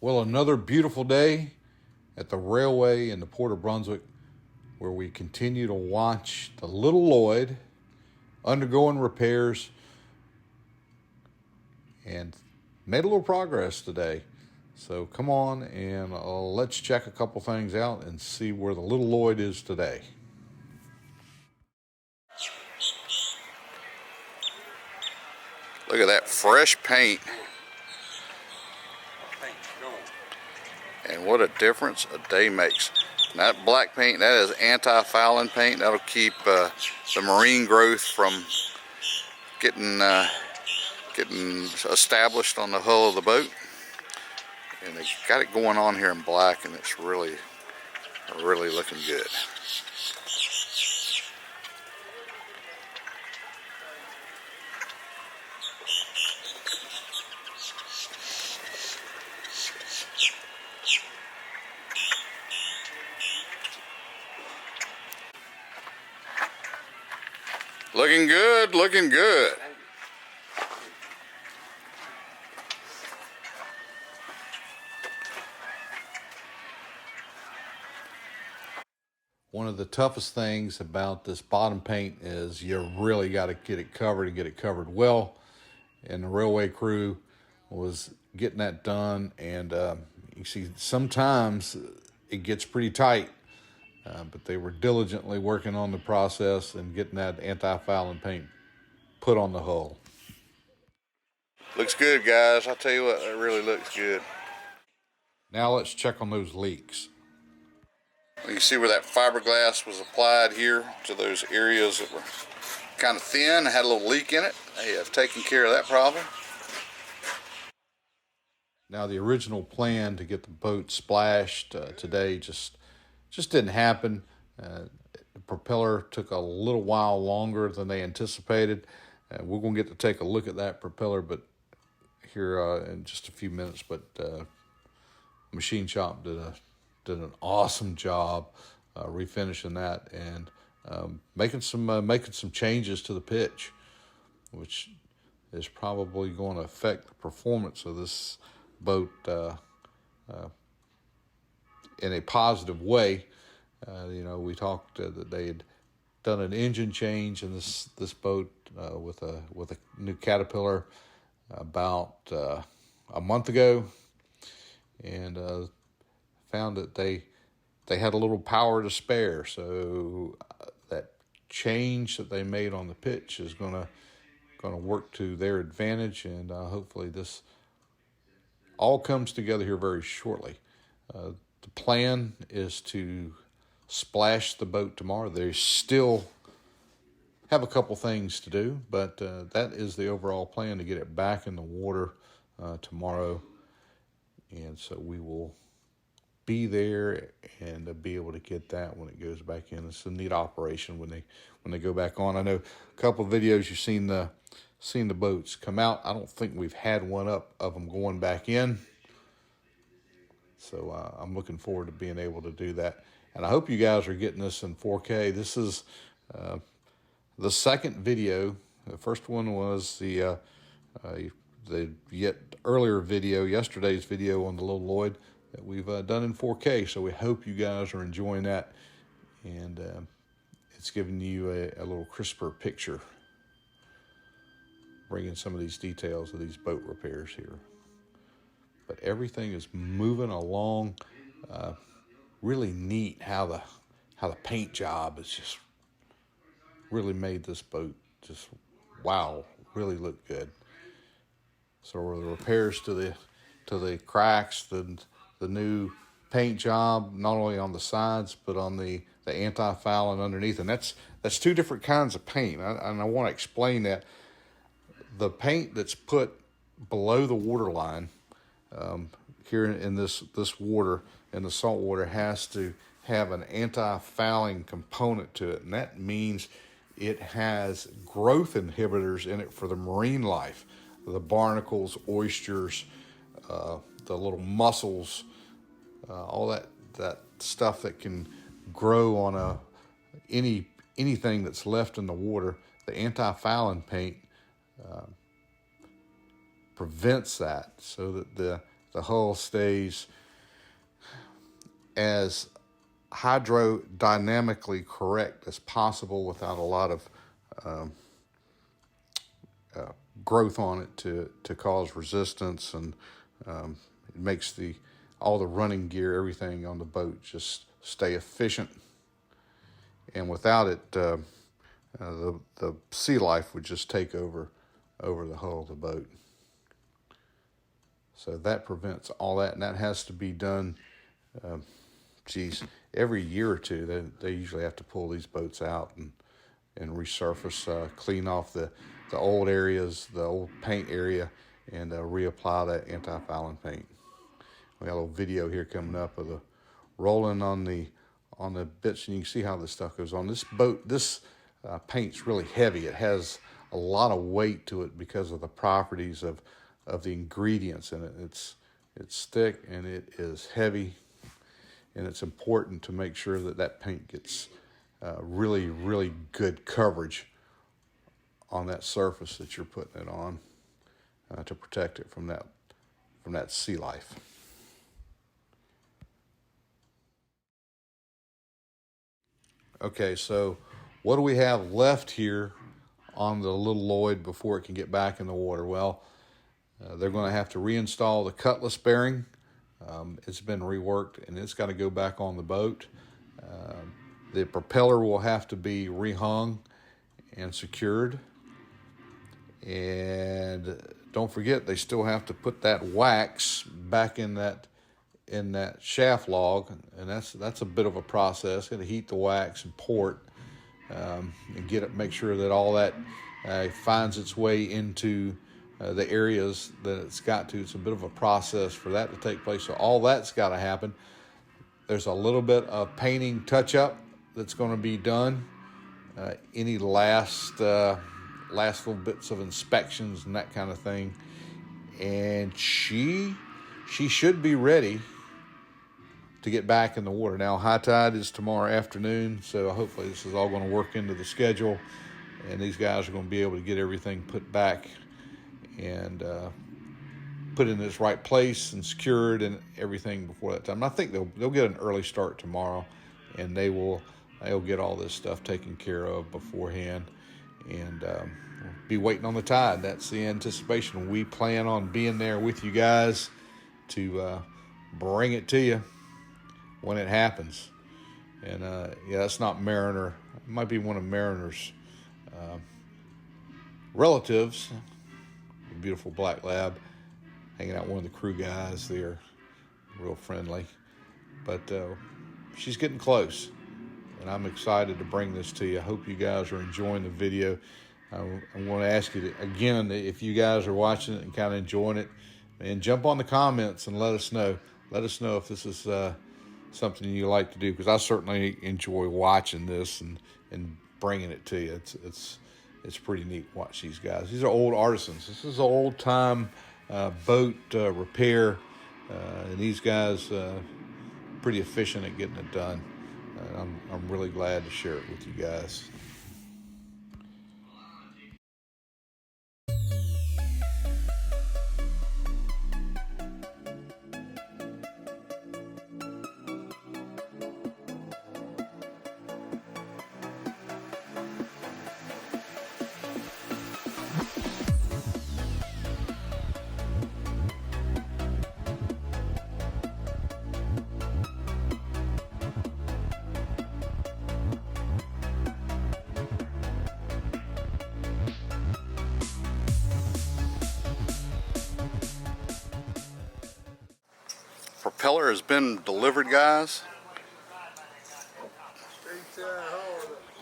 Well, another beautiful day at the railway in the Port of Brunswick, where we continue to watch the little Lloyd undergoing repairs, and made a little progress today. So come on and let's check a couple things out and see where the little Lloyd is today. Look at that fresh paint. And what a difference a day makes. And that black paint, that is anti-fouling paint. That'll keep the marine growth from getting established on the hull of the boat. And they got it going on here in black, and it's really looking good. Looking good, looking good. One of the toughest things about this bottom paint is you really got to get it covered and get it covered well. And the railway crew was getting that done. And you see, sometimes it gets pretty tight. But they were diligently working on the process and getting that anti-fouling paint put on the hull. Looks good, guys. I'll tell you what, it really looks good. Now let's check on those leaks. You can see where that fiberglass was applied here to those areas that were kind of thin, had a little leak in it. They have taken care of that problem. Now the original plan to get the boat splashed today just didn't happen. The propeller took a little while longer than they anticipated. We're going to get to take a look at that propeller, but here in just a few minutes. But machine shop did an awesome job refinishing that and making some changes to the pitch, which is probably going to affect the performance of this boat in a positive way. We talked that they had done an engine change in this boat with a new Caterpillar about a month ago, and found that they had a little power to spare. So that change that they made on the pitch is going to work to their advantage, and hopefully this all comes together here very shortly. The plan is to splash the boat tomorrow. They still have a couple things to do, but that is the overall plan, to get it back in the water tomorrow. And so we will be there and be able to get that when it goes back in. It's a neat operation when they go back on. I know a couple of videos you've seen the boats come out. I don't think we've had one up of them going back in. So I'm looking forward to being able to do that. And I hope you guys are getting this in 4K. This is the second video. The first one was the yet earlier video, yesterday's video on the little Lloyd that we've done in 4K. So we hope you guys are enjoying that. And it's giving you a little crisper picture, bringing some of these details of these boat repairs here. But everything is moving along. Really neat how the paint job has just really made this boat just, wow, really look good. So the repairs to the cracks, the new paint job, not only on the sides but on the anti-fouling underneath, and that's two different kinds of paint. And I want to explain that. The paint that's put below the water line here in this water, in the salt water, has to have an anti-fouling component to it, and that means it has growth inhibitors in it for the marine life, the barnacles, oysters, the little mussels, all that stuff that can grow on anything that's left in the water. The anti-fouling paint prevents that, so that the hull stays as hydrodynamically correct as possible without a lot of growth on it to cause resistance, and it makes all the running gear, everything on the boat just stay efficient. And without it, the sea life would just take over the hull of the boat. So that prevents all that, and that has to be done, every year or two. They usually have to pull these boats out and resurface, clean off the old areas, the old paint area, and reapply that anti-fouling paint. We got a little video here coming up of the rolling on the bits, and you can see how this stuff goes on. This boat, this paint's really heavy. It has a lot of weight to it because of the properties of the ingredients in it. It's thick and it is heavy, and it's important to make sure that paint gets really, really good coverage on that surface that you're putting it on to protect it from that sea life. Okay, so what do we have left here on the little Lloyd before it can get back in the water? Well, they're going to have to reinstall the cutlass bearing. It's been reworked and it's got to go back on the boat. The propeller will have to be rehung and secured. And don't forget, they still have to put that wax back in that shaft log, and that's a bit of a process. Got to heat the wax and pour it, and make sure that all that finds its way into the areas that it's got to. It's a bit of a process for that to take place. So all that's got to happen. There's a little bit of painting touch-up that's going to be done. Any last little bits of inspections and that kind of thing. And she should be ready to get back in the water. Now, high tide is tomorrow afternoon, so hopefully this is all going to work into the schedule, and these guys are going to be able to get everything put back and put in its right place and secured and everything before that time. And I think they'll get an early start tomorrow, and they'll get all this stuff taken care of beforehand, and be waiting on the tide. That's the anticipation. We plan on being there with you guys to bring it to you when it happens. And that's not Mariner. It might be one of Mariner's relatives, a beautiful black lab, hanging out with one of the crew guys there, real friendly. But she's getting close, and I'm excited to bring this to you. I hope you guys are enjoying the video. I want to ask you again, if you guys are watching it and kind of enjoying it, and jump on the comments and let us know. Let us know if this is something you like to do, because I certainly enjoy watching this and bringing it to you. It's pretty neat to watch these guys. These are old artisans. This is an old time boat repair, and these guys pretty efficient at getting it done. I'm really glad to share it with you guys. Propeller has been delivered, guys.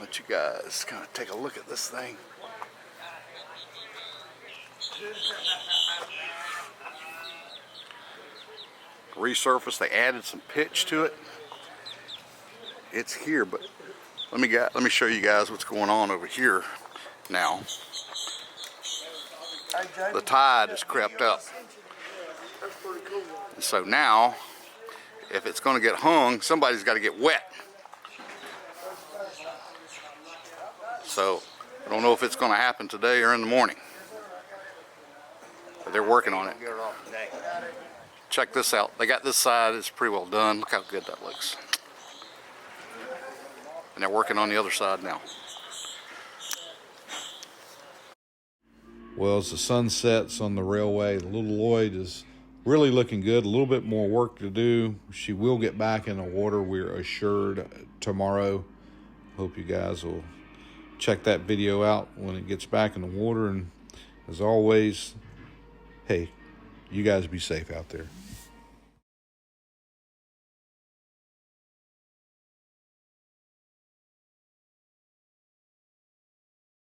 Let you guys kind of take a look at this thing. Resurfaced. They added some pitch to it. It's here, but let me show you guys what's going on over here now. The tide has crept up. And so now, if it's going to get hung, somebody's got to get wet. So I don't know if it's going to happen today or in the morning. But they're working on it. check this out. They got this side, it's pretty well done. Look how good that looks. And they're working on the other side now. Well, as the sun sets on the railway, the little Lloyd is really looking good. A little bit more work to do. She will get back in the water, we're assured, tomorrow. Hope you guys will check that video out when it gets back in the water. And as always, hey, you guys be safe out there.